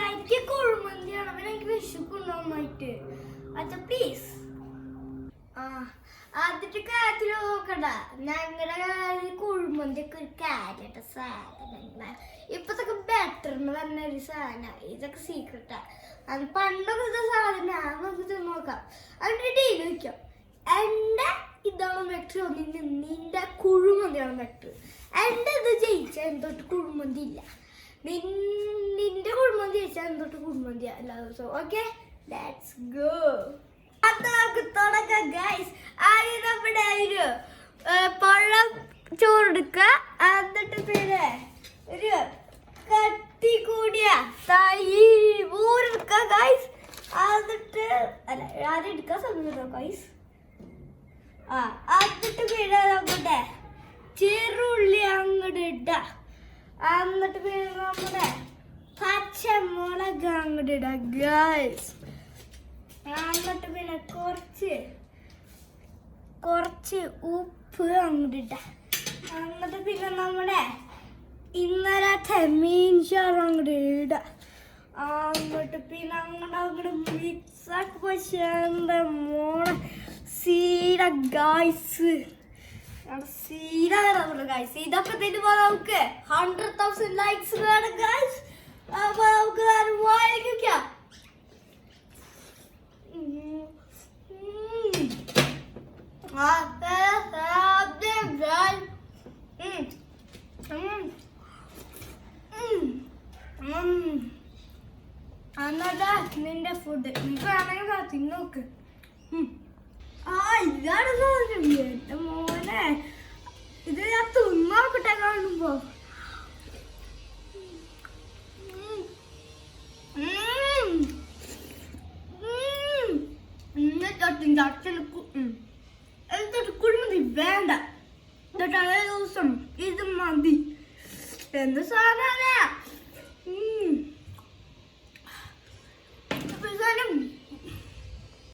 എനിക്ക് കുഴിമന്തിയാണ് അവൻ എനിക്ക് വിശക്കുണ്ടാവുമായിട്ട് അച്ഛ പ്ലീസ് ആദ്യത്തെ കാര്യത്തിൽ നോക്കണ്ട ഞങ്ങളുടെ കുഴിമന്തിയൊക്കെ ഒരു കാര്യമായിട്ട് സാധനം ഇപ്പത്തൊക്കെ ബെറ്ററിന് പറഞ്ഞ ഒരു സാധനം ഇതൊക്കെ സീക്രട്ടാ അത് പണ്ടൊക്കെ ഇത് സാധനം നമുക്ക് നോക്കാം അതിൻ്റെ ഡീൽ വയ്ക്കാം എൻ്റെ ഇതാണ് ബെറ്റർ നിന്റെ കുഴിമന്തിയാണ് ബെറ്റർ എൻ്റെ ഇത് ജയിച്ചാൽ എന്തൊട്ട് കുഴിമന്തി ഇല്ല നിന്റെ കുഴിമന്തി ജയിച്ചാൽ എന്തൊട്ട് കുഴിമന്തി എല്ലാ ദിവസവും ഓക്കെ ലെറ്റ്സ് ഗോ തുടങ്ങാം ഗൈസ് ആദ്യം നമ്മുടെ ഒരു പഴം ചോറെടുക്കുക എന്നിട്ട് പിന്നെ ഒരു കട്ടി കൂടിയ തൈരെടുക്കുക ഗൈസ് എന്നിട്ട് അല്ല ആദ്യം എടുക്കാൻ സമയം ഗൈസ് എന്നിട്ട് പിന്നെ നമ്മുടെ ചെറുള്ളി അങ്ങോട്ട് ഇടുക എന്നിട്ട് പിന്നെ നമ്മുടെ പച്ചമുളക് അങ്ങോട്ട് ഇടുക ഗൈസ് എന്നിട്ട് പിന്നെ കുറച്ച് ഉപ്പ് അങ്ങോട്ട് ഇട്ട എന്നിട്ട് പിന്നെ നമ്മുടെ ഇന്നലത്തെ മീൻ ചോറ് അങ്ങോട്ട് ഇട എന്നിട്ട് പിന്നെ അങ്ങോട്ട് മിക്സാക്കി പക്ഷേ എൻ്റെ മോളെ സീര ഗൈസ് സീര നമ്മുടെ ഗൈസ് ഇതൊക്കെ തരുമ്പോൾ നമുക്ക് 100,000 ലൈക്സ് വേണം ഗൈസ് അപ്പോൾ നമുക്ക് വായിക്കാം അന്നതാ നിന്റെ ഫുഡ് നിനക്ക് വേണമെങ്കിൽ തിന്നോക്ക് ഇതാണ് സാധനം എന്റെ മോനെ ഇത് ഞാൻ തിന്നോക്കട്ടെ കാണുമ്പോ എന്നിട്ട് കുഴിമന്തി വേണ്ട എന്നിട്ട് അതേ ദിവസം ഇത് മതി എന്ത് സാധനം